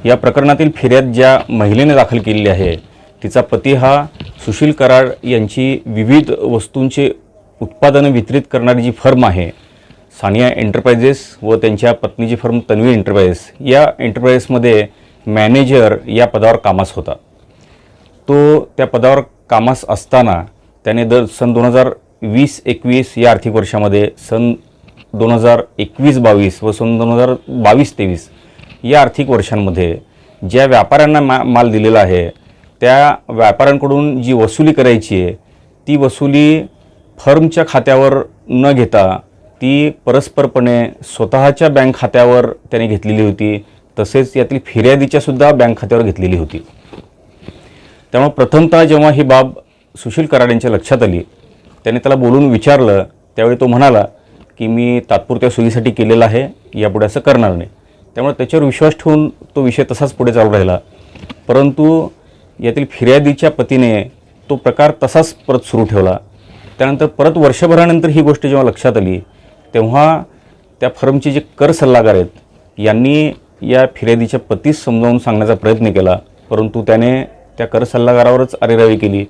या प्रकरणातील फिर्याद ज्या महिलेने दाखल केलेली आहे तिचा पती हा सुशील कराड यांची विविध वस्तूंचे उत्पादनं वितरित करणारी जी फर्म आहे सानिया एंटरप्राइजेस व त्यांच्या पत्नीची फर्म तन्वी एंटरप्राइजेस या एंटरप्राइजेसमध्ये मॅनेजर या पदावर कामास होता। तो त्या पदावर कामास असताना त्याने सन 2020-21 या आर्थिक वर्षामध्ये सन 2021-22 व सन 2022-23 या आर्थिक वर्षांमध्ये ज्या व्यापाऱ्यांना माल दिलेला आहे त्या व्यापाऱ्यांकडून जी वसुली करायची आहे ती वसुली फर्मच्या खात्यावर न घेता ती परस्परपणे स्वतःच्या बँक खात्यावर त्याने घेतलेली होती, तसेच यातील फिर्यादीच्या सुद्धा बँक खात्यावर घेतलेली होती। त्यामुळे प्रथमतः जेव्हा ही बाब सुशील कराड यांच्या लक्षात आली त्याने त्याला बोलून विचारलं, त्यावेळी तो म्हणाला की मी तात्पुरत्या सोयीसाठी केलेलं आहे, यापुढे असं करणार नाही। त्यामुळे त्याच्यावर विश्वास ठेवून तो विषय तसाच पुढे चालू राहिला, परंतु यातील फिर्यादीच्या पतीने तो प्रकार तसाच परत सुरू ठेवला। त्यानंतर परत वर्षभरानंतर ही गोष्ट जेव्हा लक्षात आली तेव्हा त्या फर्मचे जे कर सल्लागार आहेत यांनी या फिर्यादीच्या पतीस समजावून सांगण्याचा प्रयत्न केला, परंतु त्याने त्या कर सल्लागारावरच अरेरावी केली।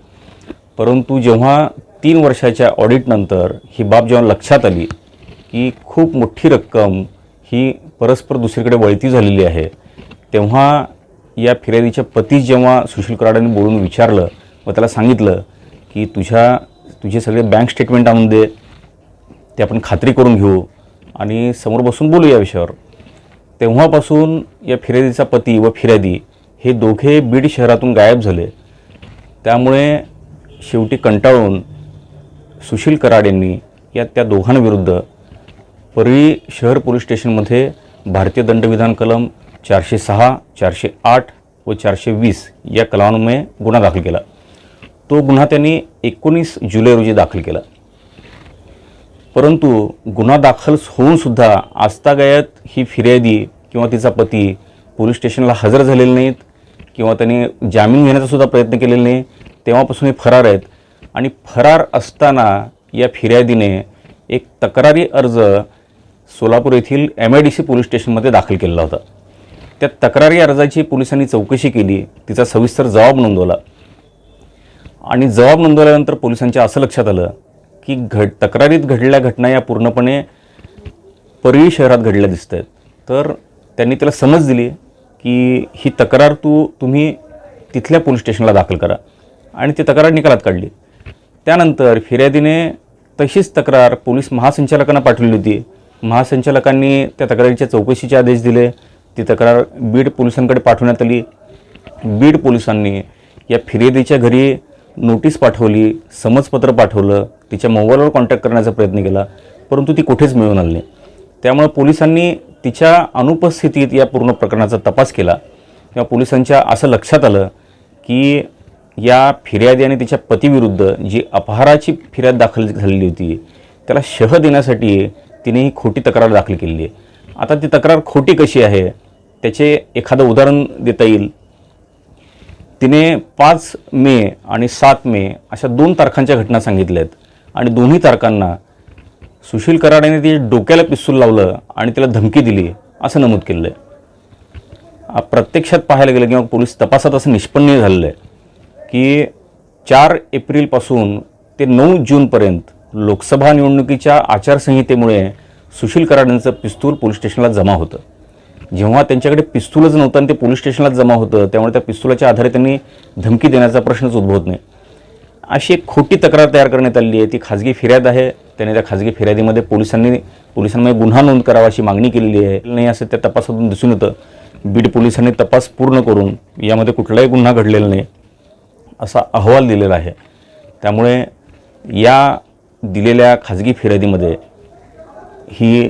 परंतु जेव्हा 3 वर्षाच्या ऑडिटनंतर ही बाब जेव्हा लक्षात आली की खूप मोठी रक्कम ही परस्पर दुसरीकडे वळती झालेली आहे, तेव्हा या फिर्यादीच्या पतीस जेव्हा सुशील कराडांनी बोलून विचारलं व त्याला सांगितलं की तुझे सगळे बँक स्टेटमेंट आणून दे, ते आपण खात्री करून घेऊ आणि समोर बसून बोलू या विषयावर, तेव्हापासून या फिर्यादीचा पती व फिर्यादी हे दोघे बीड शहरातून गायब झाले। त्यामुळे शेवटी कंटाळून सुशील कराड यांनी त्या दोघांविरुद्ध परळी शहर पोलीस स्टेशनमध्ये भारतीय दंडविधान कलम 406, 408 व 420 या कलमांमुळे गुन्हा दाखल केला। तो गुन्हा त्यांनी 19 जुलै रोजी दाखल केला, परंतु गुन्हा दाखल होऊन सुद्धा आजतागायत ही फिर्यादी किंवा तिचा पती पोलीस स्टेशनला हजर झालेले नाहीत किंवा त्यांनी जामीन घेण्याचा सुद्धा प्रयत्न केलेला नाही। तेव्हापासून हे फरार आहेत आणि फरार असताना या फिर्यादीने एक तक्रारी अर्ज सोलापूर येथील MIDC पोलीस स्टेशनमध्ये दाखल केलेला होता। त्या तक्रारी अर्जाची पोलिसांनी चौकशी केली, तिचा सविस्तर जबाब नोंदवला आणि जबाब नोंदवल्यानंतर पोलिसांच्या असं लक्षात आलं की तक्रारीत घडलेल्या घटना या पूर्णपणे परळी शहरात घडल्या दिसत आहेत। तर त्यांनी त्याला समज दिली की ही तक्रार तुम्ही तिथल्या पोलीस स्टेशनला दाखल करा आणि ती तक्रार निकालात काढली। त्यानंतर फिर्यादीने तशीच तक्रार पोलीस महासंचालकांना पाठवली होती। महासंचालकांनी त्या तक्रारीच्या चौकशीचे आदेश दिले, ती तक्रार बीड पोलिसांकडे पाठवण्यात आली। बीड पोलिसांनी या फिर्यादीच्या घरी नोटीस पाठवली, समजपत्र पाठवलं, तिच्या मोबाईलवर कॉन्टॅक्ट करण्याचा प्रयत्न केला, परंतु ती कुठेच मिळून आली नाही। त्यामुळे पोलिसांनी तिच्या अनुपस्थितीत या पूर्ण प्रकरणाचा तपास केला तेव्हा पोलिसांच्या असं लक्षात आलं की या फिर्यादी आणि तिच्या पतीविरुद्ध जी अपहाराची फिर्याद दाखल झालेली होती त्याला शह देण्यासाठी तिने ही खोटी तक्रार दाखल केलेली आहे। आता ती तक्रार खोटी कशी आहे त्याचे एखादं उदाहरण देता येईल। तिने 5 मे आणि 7 मे अशा 2 तारखांच्या घटना सांगितल्या आहेत आणि दोन्ही तारखांना सुशील कराड यांनी ती डोक्याला पिस्तूल लावलं आणि तिला धमकी दिली असं नमूद केलं आहे। प्रत्यक्षात पाहायला गेलं किंवा पोलीस तपासात असं निष्पन्न झालेलं आहे की 4 एप्रिलपासून ते 9 जूनपर्यंत लोकसभा निवडणुकीच्या आचारसंहितेमुळे सुशील कराड यांचं पिस्तूल पोलीस स्टेशनला जमा होतं। जेव्हा त्यांच्याकडे पिस्तूलच नव्हतं आणि ते पोलीस स्टेशनला जमा होतं त्यामुळे त्या पिस्तुलाच्या आधारे त्यांनी धमकी देण्याचा प्रश्नच उद्भवत नाही। अशी एक खोटी तक्रार तयार करण्यात आली आहे, ती खाजगी फिर्याद आहे। त्याने त्या खाजगी फिर्यादीमध्ये पोलिसांमध्ये गुन्हा नोंद करावा अशी मागणी केलेली आहे, नाही असं त्या तपासातून दिसून येतं। बीड पोलिसांनी तपास पूर्ण करून यामध्ये कुठलाही गुन्हा घडलेला नाही असा अहवाल दिलेला आहे। त्यामुळे या दिलेल्या खाजगी फिर्यादीमध्ये ही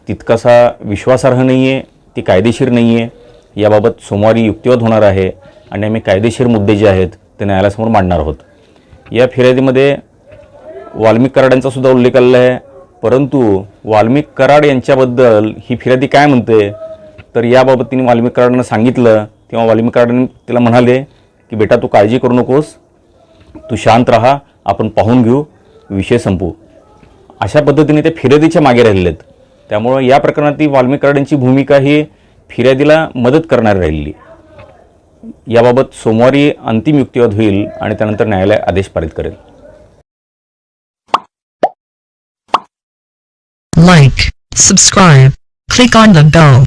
तितकासा विश्वासार्ह नाही आहे, ती कायदेशीर नाही आहे। याबाबत सोमवारी युक्तिवाद होणार आहे आणि आम्ही कायदेशीर मुद्दे जे आहेत ते न्यायालयासमोर मांडणार आहोत। या फिर्यादीमध्ये वाल्मिक कराडांचा सुद्धा उल्लेख आलेला आहे, परंतु वाल्मिक कराड यांच्याबद्दल ही फिर्यादी काय म्हणते तर याबाबत तिने वाल्मिक कराडांना सांगितलं तेव्हा वाल्मिक कराडांनी तिला म्हणाले की बेटा तू काळजी करू नकोस, तू शांत राहा, आपण पाहून घेऊ, विषय संपू। अशा पद्धतीने ते फिर्यादीच्या मागे राहिलेत। त्यामुळे या प्रकरणात वाल्मिक कराड यांची भूमिका ही फिर्यादीला मदत करणारी राहिली. याबाबत सोमवारी अंतिम युक्तिवाद होईल आणि त्यानंतर न्यायालय आदेश पारित करेल. Like, subscribe, click on the bell.